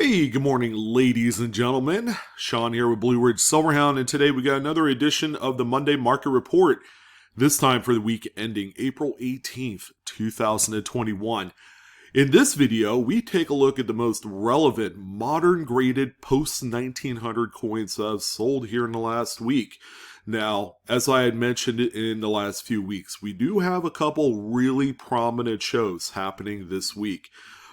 Hey, good morning, ladies and gentlemen. Sean here with BlueRidgeSilverhound, and today we got another edition of the Monday Market Report, this time for the week ending April 18th, 2021. In this video, we take a look at the most relevant modern-graded post-1900 coins that have sold here in the last week. Now, as I had mentioned in the last few weeks, we do have a couple really prominent shows happening this week.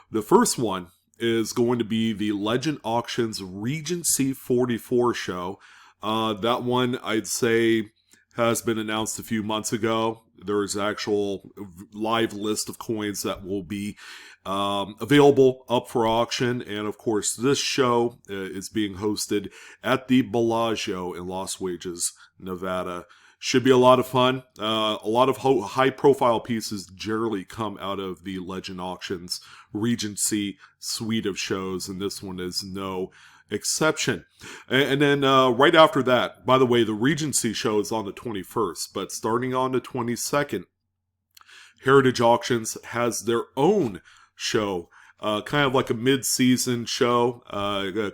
The first one is going to be the Legend Auctions Regency 44 show. That one, I'd say, has been announced a few months ago. There's actual live list of coins that will be available up for auction. And of course, this show is being hosted at the Bellagio in Las Vegas, Nevada. Should be a lot of fun. A lot of high-profile pieces generally come out of the Legend Auctions Regency suite of shows, and this one is no exception. And then right after that, by the way, the Regency show is on the 21st, but starting on the 22nd, Heritage Auctions has their own show, kind of like a mid-season show,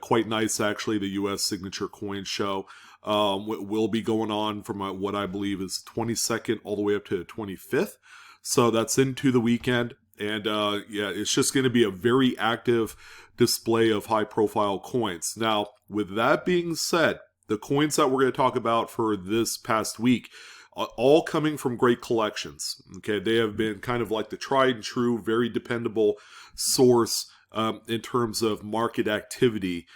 quite nice actually, the U.S. Signature Coin Show. Will be going on from what I believe is 22nd all the way up to the 25th. So that's into the weekend. And yeah, it's just going to be a very active display of high-profile coins. Now, with that being said, the coins that we're going to talk about for this past week are all coming from great collections. Okay, they have been kind of like the tried and true, very dependable source in terms of market activity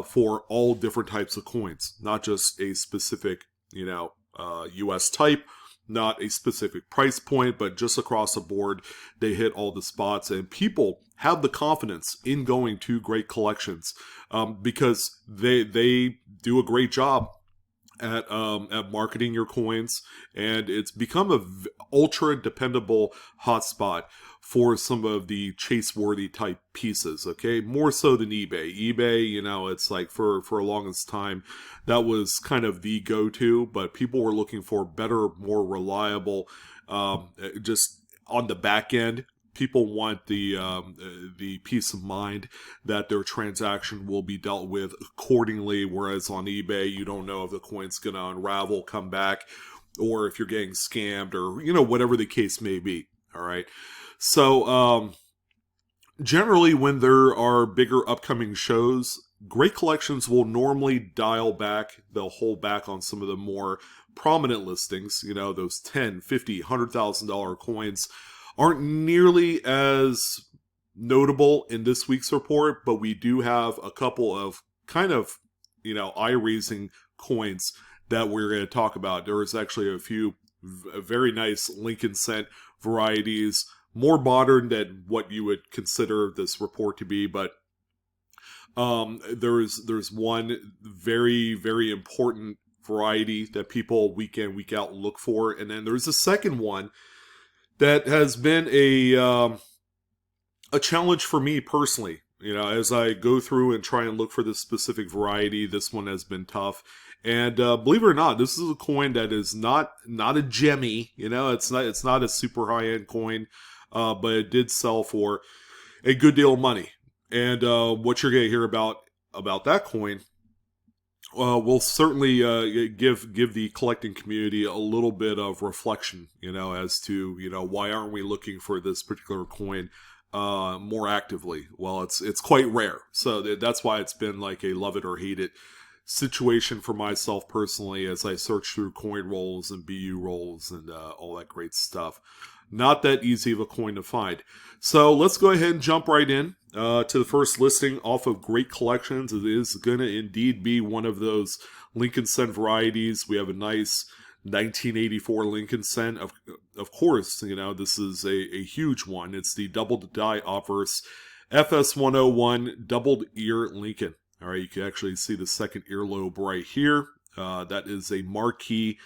for all different types of coins, not just a specific, U.S. type, not a specific price point, but just across the board, they hit all the spots, and people have the confidence in going to great collections because they do a great job at marketing your coins, and it's become a ultra dependable hotspot for some of the chase-worthy type pieces, okay? More so than eBay. eBay, it's like for a longest time, that was kind of the go-to, but people were looking for better, more reliable, just on the back end. People want the peace of mind that their transaction will be dealt with accordingly, whereas on eBay, you don't know if the coin's going to unravel, come back, or if you're getting scammed, or, whatever the case may be, all right? So, generally, when there are bigger upcoming shows, great collections will normally dial back. They'll hold back on some of the more prominent listings, those $10, $50, $100,000 coins aren't nearly as notable in this week's report, but we do have a couple of kind of, eye-raising coins that we're going to talk about. There is actually a few very nice Lincoln cent varieties, more modern than what you would consider this report to be, but there's one very, very important variety that people week in, week out look for, and then there's a second one that has been a challenge for me personally. As I go through and try and look for this specific variety, this one has been tough. And believe it or not, this is a coin that is not a gemmy. It's not a super high end coin, but it did sell for a good deal of money. And what you're going to hear about that coin will certainly give the collecting community a little bit of reflection, as to, why aren't we looking for this particular coin more actively? Well, it's quite rare. So that's why it's been like a love it or hate it situation for myself personally as I search through coin rolls and BU rolls and all that great stuff. Not that easy of a coin to find. So let's go ahead and jump right in to the first listing off of Great Collections. It is going to indeed be one of those Lincoln cent varieties. We have a nice 1984 Lincoln cent. Of course, this is a huge one. It's the double die obverse FS101 doubled ear Lincoln. All right, you can actually see the second earlobe right here. That is a marquee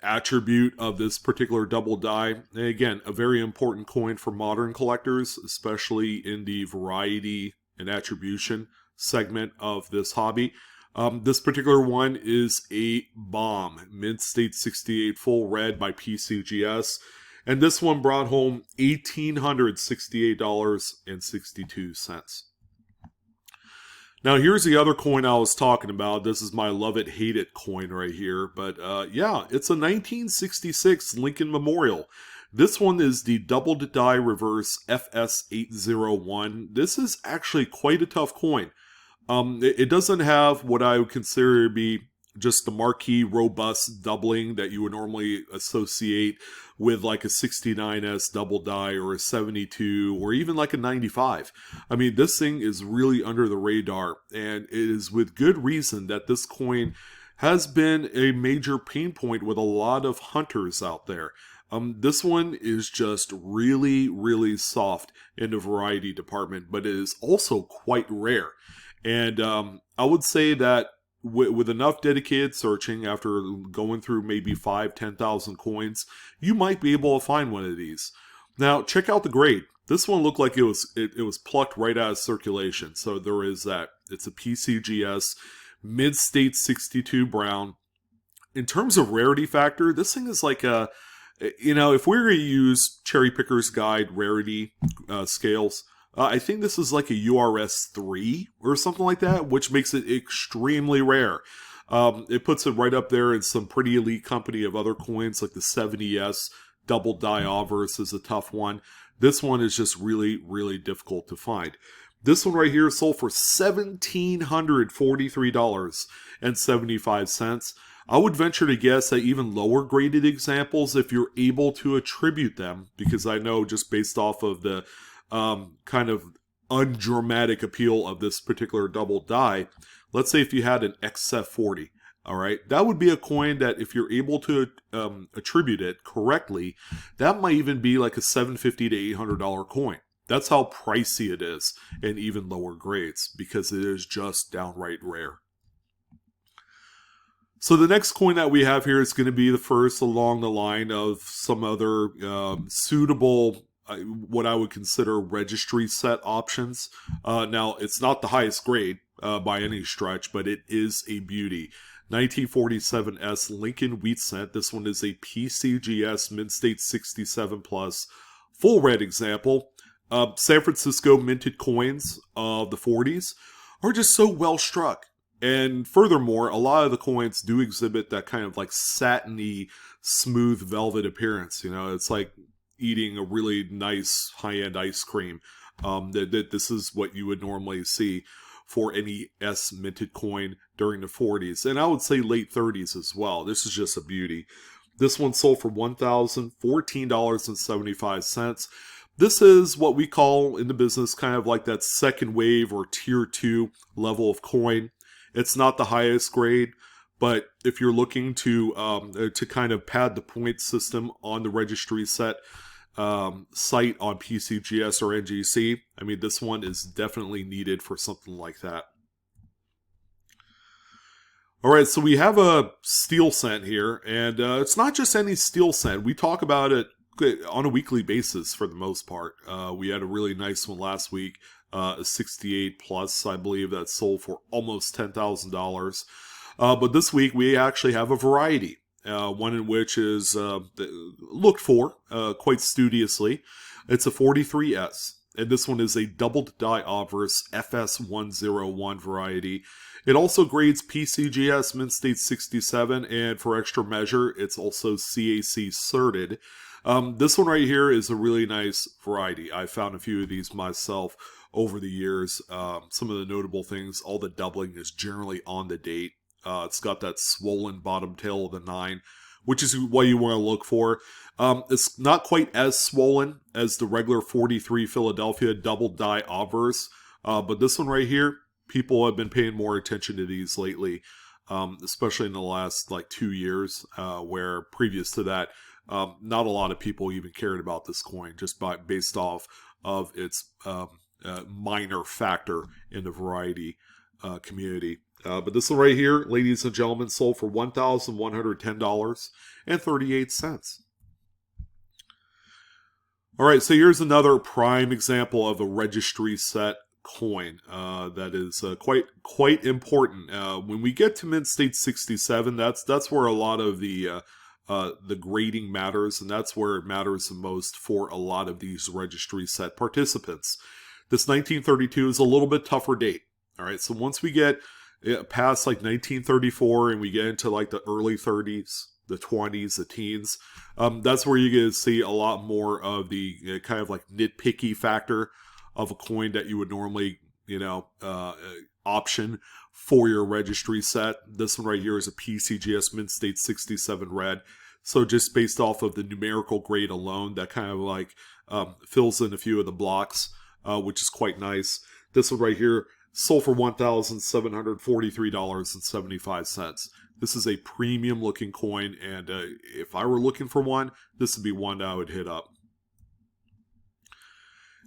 attribute of this particular double die. And again, a very important coin for modern collectors, especially in the variety and attribution segment of this hobby. This particular one is a bomb. Mint State 68 full red by PCGS. And this one brought home $1,868.62. Now, here's the other coin I was talking about. This is my love it, hate it coin right here. But yeah, it's a 1966 Lincoln Memorial. This one is the double die reverse FS801. This is actually quite a tough coin. It doesn't have what I would consider to be just the marquee robust doubling that you would normally associate with like a 69S double die or a 72 or even like a 95. I mean, this thing is really under the radar, and it is with good reason that this coin has been a major pain point with a lot of hunters out there. This one is just really, really soft in the variety department, but it is also quite rare. And I would say that with enough dedicated searching, after going through maybe 10,000 coins, you might be able to find one of these. Now, check out the grade. This one looked like it was plucked right out of circulation. So there is that. It's a PCGS mid-state 62 brown. In terms of rarity factor, this thing is like a, if we were to use Cherry Picker's Guide rarity scales, I think this is like a URS 3 or something like that, which makes it extremely rare. It puts it right up there in some pretty elite company of other coins, like the 70S double die obverse is a tough one. This one is just really, really difficult to find. This one right here sold for $1,743.75. I would venture to guess that even lower graded examples, if you're able to attribute them, because I know just based off of the kind of undramatic appeal of this particular double die, let's say if you had an XF40, all right, that would be a coin that if you're able to attribute it correctly, that might even be like a $750 to $800 coin. That's how pricey it is in even lower grades, because it is just downright rare. So the next coin that we have here is going to be the first along the line of some other suitable, what I would consider registry set options. Now, it's not the highest grade by any stretch, but it is a beauty. 1947S Lincoln Wheat Cent. This one is a PCGS Mid-State 67 Plus full red example. San Francisco minted coins of the 40s are just so well struck. And furthermore, a lot of the coins do exhibit that kind of like satiny, smooth velvet appearance. It's like eating a really nice high-end ice cream. This is what you would normally see for any S minted coin during the 40s. And I would say late 30s as well. This is just a beauty. This one sold for $1,014.75. This is what we call in the business kind of like that second wave or tier 2 level of coin. It's not the highest grade, but if you're looking to kind of pad the point system on the registry set site on PCGS or NGC, I mean, this one is definitely needed for something like that. All right, so we have a steel cent here, and it's not just any steel cent. We talk about it on a weekly basis for the most part. We had a really nice one last week. A 68 plus, I believe, that sold for almost $10,000. But this week we actually have a variety, one in which is looked for quite studiously. It's a 43S, and this one is a doubled die obverse FS101 variety. It also grades PCGS Mid-State 67, and for extra measure, it's also CAC certed. This one right here is a really nice variety. I found a few of these myself over the years. Some of the notable things, all the doubling is generally on the date. It's got that swollen bottom tail of the 9, which is what you want to look for. It's not quite as swollen as the regular 43 Philadelphia double die obverse, but this one right here, people have been paying more attention to these lately, especially in the last like 2 years, where previous to that, not a lot of people even cared about this coin just based off of its minor factor in the variety community. But this one right here, ladies and gentlemen, sold for $1,110.38. All right, so here's another prime example of a registry set coin that is quite important. When we get to Mid-State 67, that's where a lot of the grading matters, and that's where it matters the most for a lot of these registry set participants. This 1932 is a little bit tougher date. All right, so once we get past like 1934 and we get into like the early 30s, the 20s, the teens, that's where you get to see a lot more of the kind of like nitpicky factor of a coin that you would normally, option for your registry set. This one right here is a PCGS Mint State 67 red. So just based off of the numerical grade alone, that kind of like fills in a few of the blocks, which is quite nice. This one right here sold for $1,743.75. This is a premium looking coin, and if I were looking for one, this would be one that I would hit up.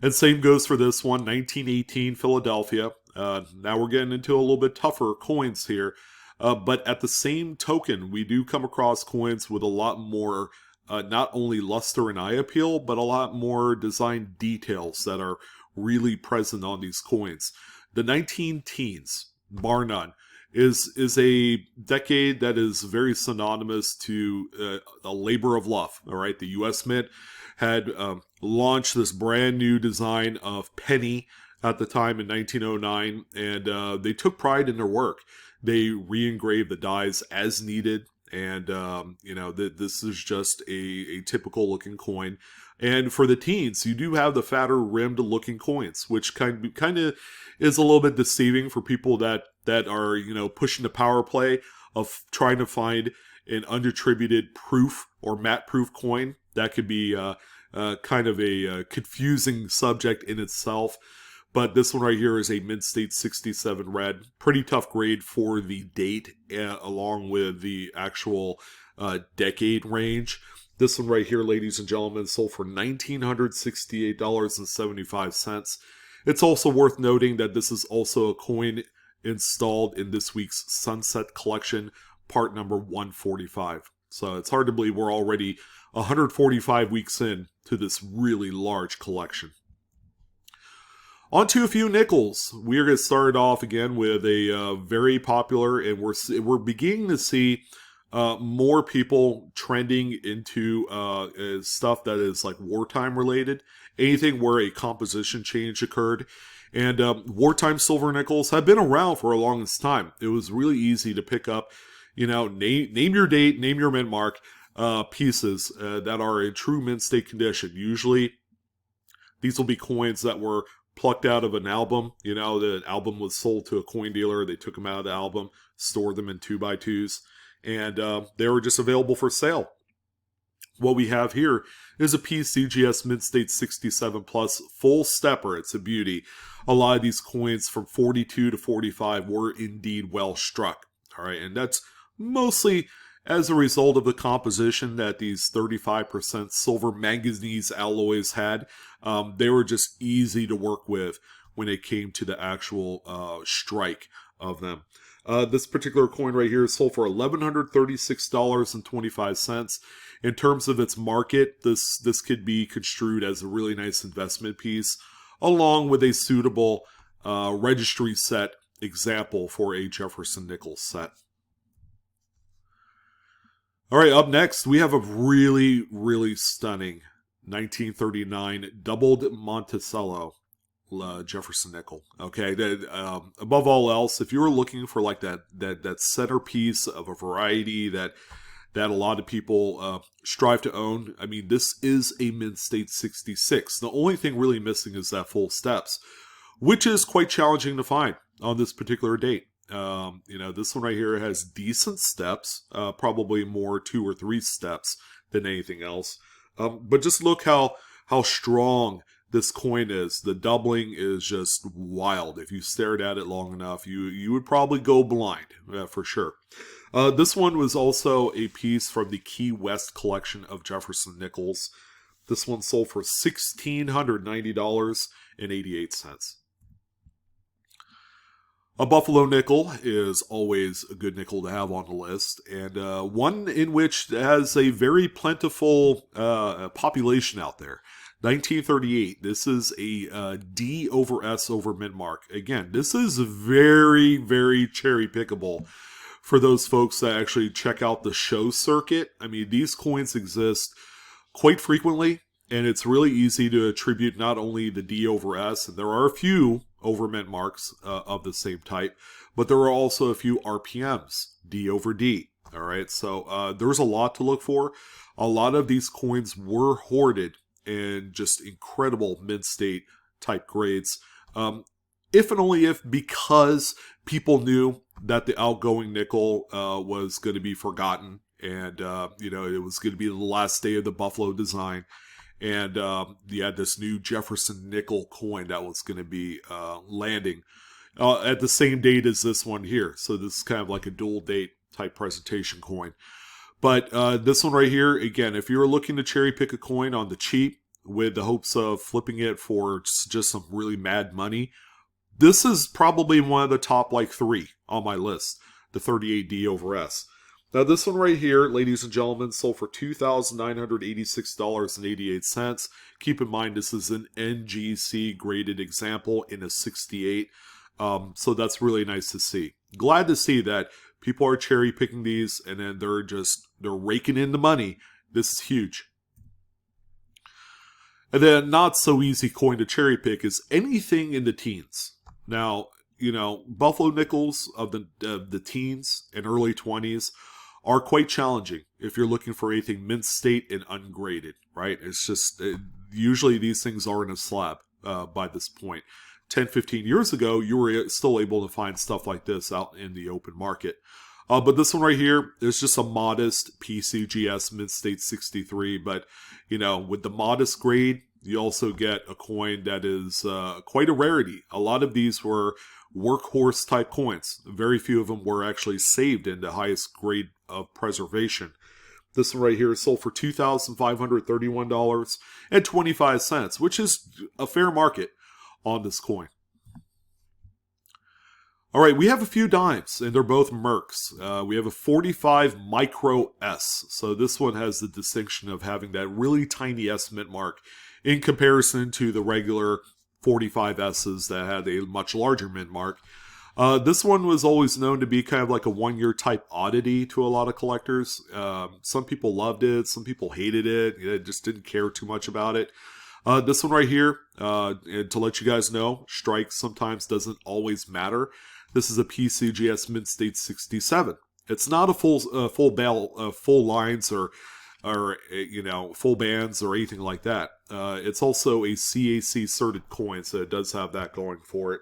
And same goes for this one, 1918 Philadelphia. Now we're getting into a little bit tougher coins here. But at the same token, we do come across coins with a lot more, not only luster and eye appeal, but a lot more design details that are really present on these coins. The 19 teens, bar none, is a decade that is very synonymous to a labor of love. All right, the U.S. Mint had launched this brand new design of penny at the time in 1909, and they took pride in their work. They re-engraved the dies as needed, and this is just a typical looking coin. And for the teens, you do have the fatter rimmed looking coins, which kind of is a little bit deceiving for people that are pushing the power play of trying to find an undistributed proof or matte proof coin. That could be kind of a confusing subject in itself. But this one right here is a Mint State 67 red. Pretty tough grade for the date, along with the actual decade range. This one right here, ladies and gentlemen, sold for $1,968.75. It's also worth noting that this is also a coin installed in this week's Sunset Collection, part number 145. So it's hard to believe we're already 145 weeks in to this really large collection. On to a few nickels. We are going to start off again with a very popular, and we're beginning to see more people trending into stuff that is like wartime related, anything where a composition change occurred. And wartime silver nickels have been around for a longest time. It was really easy to pick up, name your date, name your mint mark pieces that are in true mint state condition. Usually, these will be coins that were plucked out of an album. The album was sold to a coin dealer. They took them out of the album, stored them in 2x2s, and they were just available for sale. What we have here is a PCGS Mint State 67 Plus full stepper. It's a beauty. A lot of these coins from 42 to 45 were indeed well struck. All right, and that's mostly as a result of the composition that these 35% silver manganese alloys had. They were just easy to work with when it came to the actual strike of them. This particular coin right here is sold for $1,136.25. In terms of its market, this could be construed as a really nice investment piece, along with a suitable registry set example for a Jefferson nickel set. All right, up next, we have a really, really stunning 1939 doubled Monticello Jefferson nickel. Okay, above all else, if you were looking for like that centerpiece of a variety that a lot of people strive to own, I mean, this is a Mint State 66. The only thing really missing is that full steps, which is quite challenging to find on this particular date. This one right here has decent steps, probably more 2 or 3 steps than anything else. But just look how strong this coin is. The doubling is just wild. If you stared at it long enough, you would probably go blind, for sure. This one was also a piece from the Key West collection of Jefferson nickels. This one sold for $1,690.88. A Buffalo nickel is always a good nickel to have on the list, and one in which has a very plentiful population out there. 1938, this is a D over S over mint mark. Again, this is very, very cherry pickable for those folks that actually check out the show circuit. I mean, these coins exist quite frequently And it's really easy to attribute not only the D over S, and there are a few over mint marks of the same type, but there are also a few RPMs, D over D. All right, so there's a lot to look for. A lot of these coins were hoarded in just incredible mint state type grades. If and only if, because people knew that the outgoing nickel was going to be forgotten, and it was going to be the last day of the Buffalo design. And you had this new Jefferson nickel coin that was going to be landing at the same date as this one here. So this is kind of like a dual date type presentation coin. But this one right here, again, if you're looking to cherry pick a coin on the cheap with the hopes of flipping it for just some really mad money, this is probably one of the top like 3 on my list, the 38D over S. Now this one right here, ladies and gentlemen, sold for $2,986.88. Keep in mind this is an NGC graded example in a 68. So that's really nice to see. Glad to see that people are cherry picking these and then they're raking in the money. This is huge. And then not so easy coin to cherry pick is anything in the teens. Now, Buffalo nickels of the teens and early 20s are quite challenging if you're looking for anything mint state and ungraded, right? It's just, usually these things are in a slab by this point. 10, 15 years ago, you were still able to find stuff like this out in the open market. But this one right here is just a modest PCGS mint state 63, but, with the modest grade, you also get a coin that is quite a rarity. A lot of these were workhorse type coins. Very few of them were actually saved in the highest grade of preservation. This one right here is sold for $2,531.25, which is a fair market on this coin. All right, we have a few dimes, and they're both Mercs. We have a 45 Micro S. So this one has the distinction of having that really tiny S mint mark in comparison to the regular 45 S's that had a much larger mint mark. This one was always known to be kind of like a one-year type oddity to a lot of collectors. Some people loved it, some people hated it, just didn't care too much about it. This one right here, and to let you guys know, strike sometimes doesn't always matter. This is a PCGS Mint State 67. It's not a full lines or full bands or anything like that. It's also a CAC certed coin, so it does have that going for it.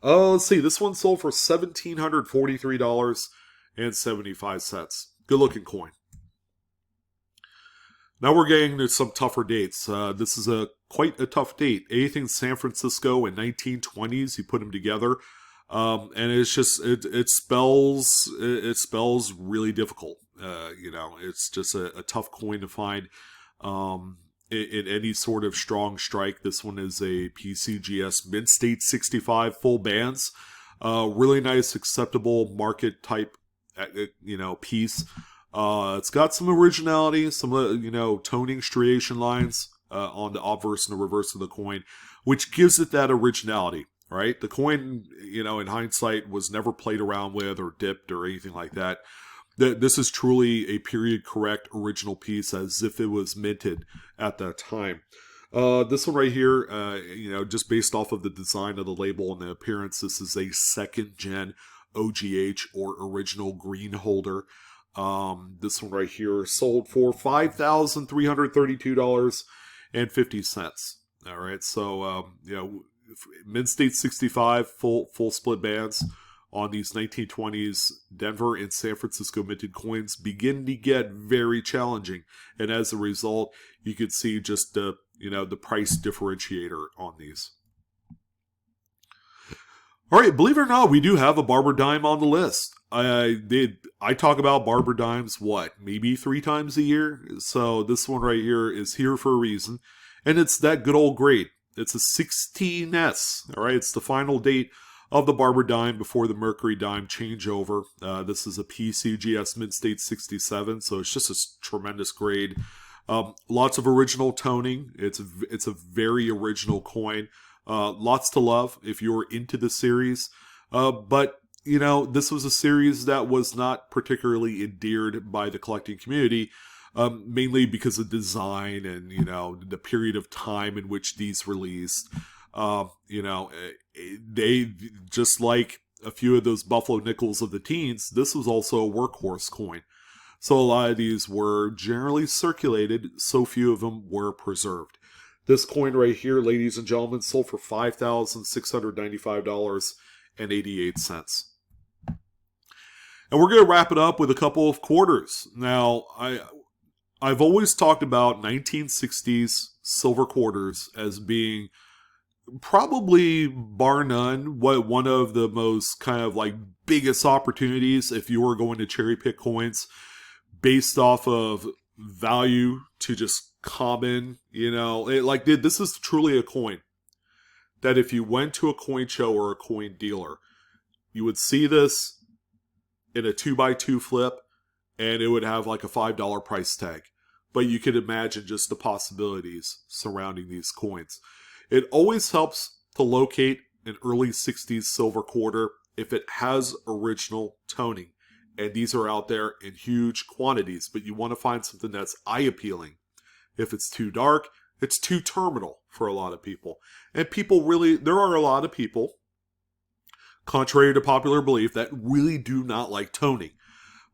Let's see. This one sold for $1,743.75. Good looking coin. Now we're getting to some tougher dates. This is quite a tough date. Anything San Francisco in 1920s, you put them together, and it's just it spells really difficult. It's just a tough coin to find in any sort of strong strike. This one is a PCGS Mint State 65 full bands. Really nice, acceptable market type, piece. It's got some originality, some toning striation lines on the obverse and the reverse of the coin, which gives it that originality, right? The coin, in hindsight, was never played around with or dipped or anything like that. This is truly a period correct original piece, as if it was minted at that time. This one right here, just based off of the design of the label and the appearance, this is a second gen OGH or original green holder. This one right here sold for $5,332.50. All right, so Mint State 65 full split bands on these 1920s Denver and San Francisco minted coins begin to get very challenging, and as a result, you could see just the price differentiator on these. All right, believe it or not, we do have a barber dime on the list. I talk about barber dimes, maybe 3 times a year? So this one right here is here for a reason, and it's that good old grade. It's a 16S, all right? It's the final date of the barber dime before the Mercury dime changeover. This is a PCGS Mint State 67, so it's just a tremendous grade. Lots of original toning. It's a very original coin. Lots to love if you're into the series. But, this was a series that was not particularly endeared by the collecting community mainly because of design and, you know, the period of time in which these released. You know, they, just like a few of those Buffalo Nickels of the teens, this was also a workhorse coin. So a lot of these were generally circulated, so few of them were preserved. This coin right here, ladies and gentlemen, sold for $5,695.88. And we're going to wrap it up with a couple of quarters. Now, I've always talked about 1960s silver quarters as being probably, bar none, one of the most kind of like biggest opportunities if you were going to cherry pick coins based off of value to just common, you know, this is truly a coin that if you went to a coin show or a coin dealer, you would see this in a 2x2 flip and it would have like a $5 price tag. But you could imagine just the possibilities surrounding these coins. It always helps to locate an early 60s silver quarter if it has original toning. And these are out there in huge quantities, but you want to find something that's eye-appealing. If it's too dark, it's too terminal for a lot of people. And there are a lot of people, contrary to popular belief, that really do not like toning.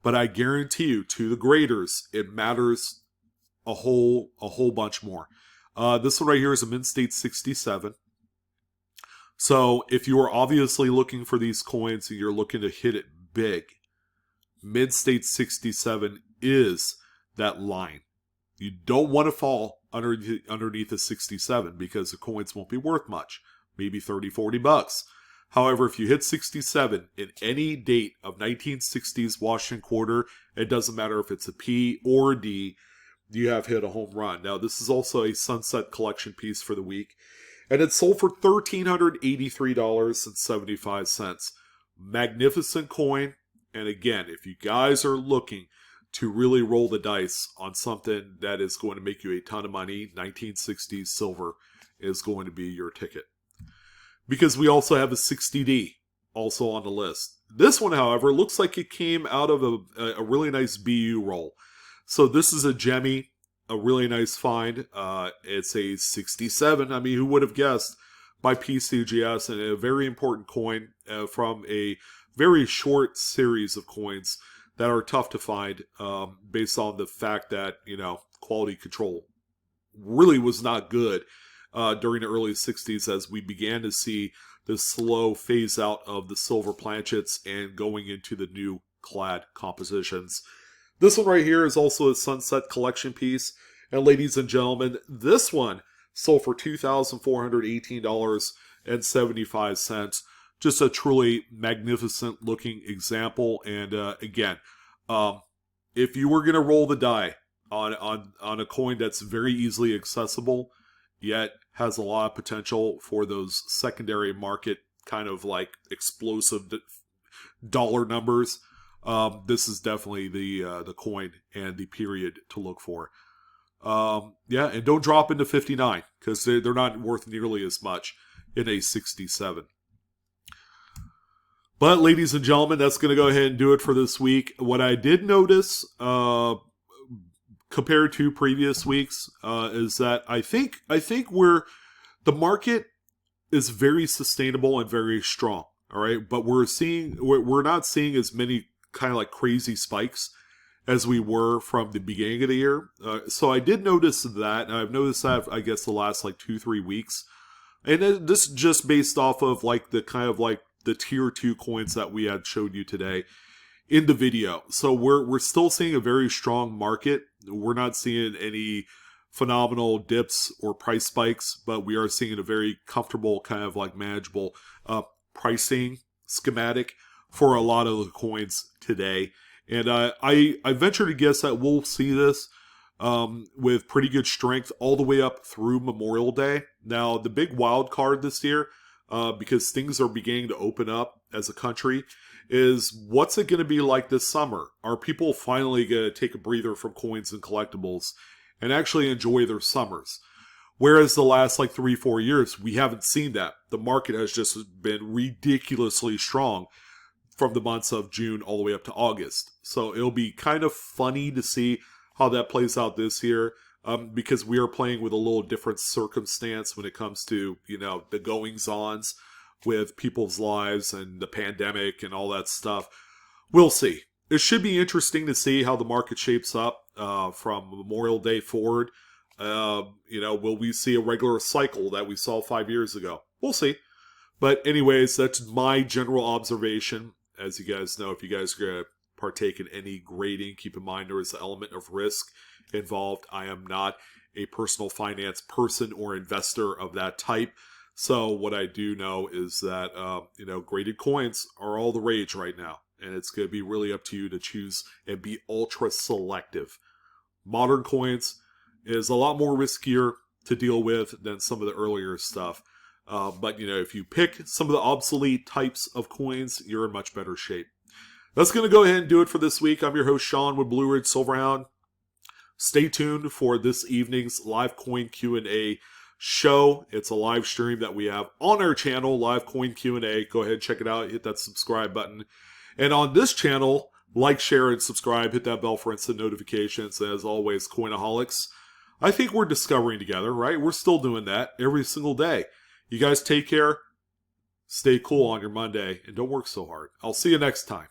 But I guarantee you, to the graders, it matters a whole bunch more. This one right here is a Mid-State 67. So if you are obviously looking for these coins and you're looking to hit it big, Mid-State 67 is that line. You don't want to fall underneath a 67 because the coins won't be worth much, maybe 30, 40 bucks. However, if you hit 67 in any date of 1960s Washington quarter, it doesn't matter if it's a P or a D, you have hit a home run. Now, this is also a Sunset Collection piece for the week, and it sold for $1,383.75. Magnificent coin. And again, if you guys are looking to really roll the dice on something that is going to make you a ton of money, 1960s silver is going to be your ticket. Because we also have a 60D also on the list. This one, however, looks like it came out of a really nice BU roll. So this is a Gemmy, a really nice find. It's a 67. I mean, who would have guessed, by PCGS, and a very important coin from a very short series of coins that are tough to find based on the fact that, you know, quality control really was not good during the early 60s as we began to see the slow phase out of the silver planchets and going into the new clad compositions. This one right here is also a Sunset Collection piece. And ladies and gentlemen, this one sold for $2,418.75. Just a truly magnificent looking example. And again, if you were going to roll the die on a coin that's very easily accessible, yet has a lot of potential for those secondary market kind of like explosive dollar numbers, this is definitely the coin and the period to look for. Yeah, and don't drop into 59 because they're not worth nearly as much in a 67. But ladies and gentlemen, that's going to go ahead and do it for this week. What I did notice compared to previous weeks is that I think the market is very sustainable and very strong. All right, but we're not seeing as many kind of like crazy spikes as we were from the beginning of the year. So I did notice that, and I've noticed that, I guess, the last like 2-3 weeks. And this is just based off of like the kind of like the tier 2 coins that we had showed you today in the video. So we're still seeing a very strong market. We're not seeing any phenomenal dips or price spikes, but we are seeing a very comfortable kind of like manageable pricing schematic for a lot of the coins today. And I venture to guess that we'll see this with pretty good strength all the way up through Memorial Day. Now, the big wild card this year, because things are beginning to open up as a country, is what's it going to be like this summer? Are people finally going to take a breather from coins and collectibles and actually enjoy their summers? Whereas the last like 3-4 years, we haven't seen that. The market has just been ridiculously strong from the months of June all the way up to August. So it'll be kind of funny to see how that plays out this year, because we are playing with a little different circumstance when it comes to, the goings-ons with people's lives and the pandemic and all that stuff. We'll see. It should be interesting to see how the market shapes up from Memorial Day forward. Will we see a regular cycle that we saw 5 years ago? We'll see. But anyways, that's my general observation. As you guys know, if you guys are going to partake in any grading, keep in mind there is an element of risk involved. I am not a personal finance person or investor of that type. So what I do know is that, graded coins are all the rage right now. And it's going to be really up to you to choose and be ultra selective. Modern coins is a lot more riskier to deal with than some of the earlier stuff. But, if you pick some of the obsolete types of coins, you're in much better shape. That's going to go ahead and do it for this week. I'm your host, Sean, with BlueRidgeSilverhound. Stay tuned for this evening's live coin Q&A show. It's a live stream that we have on our channel, Live Coin Q&A. Go ahead, check it out. Hit that subscribe button. And on this channel, like, share, and subscribe. Hit that bell for instant notifications. As always, Coinaholics, I think we're discovering together, right? We're still doing that every single day. You guys take care. Stay cool on your Monday. And don't work so hard. I'll see you next time.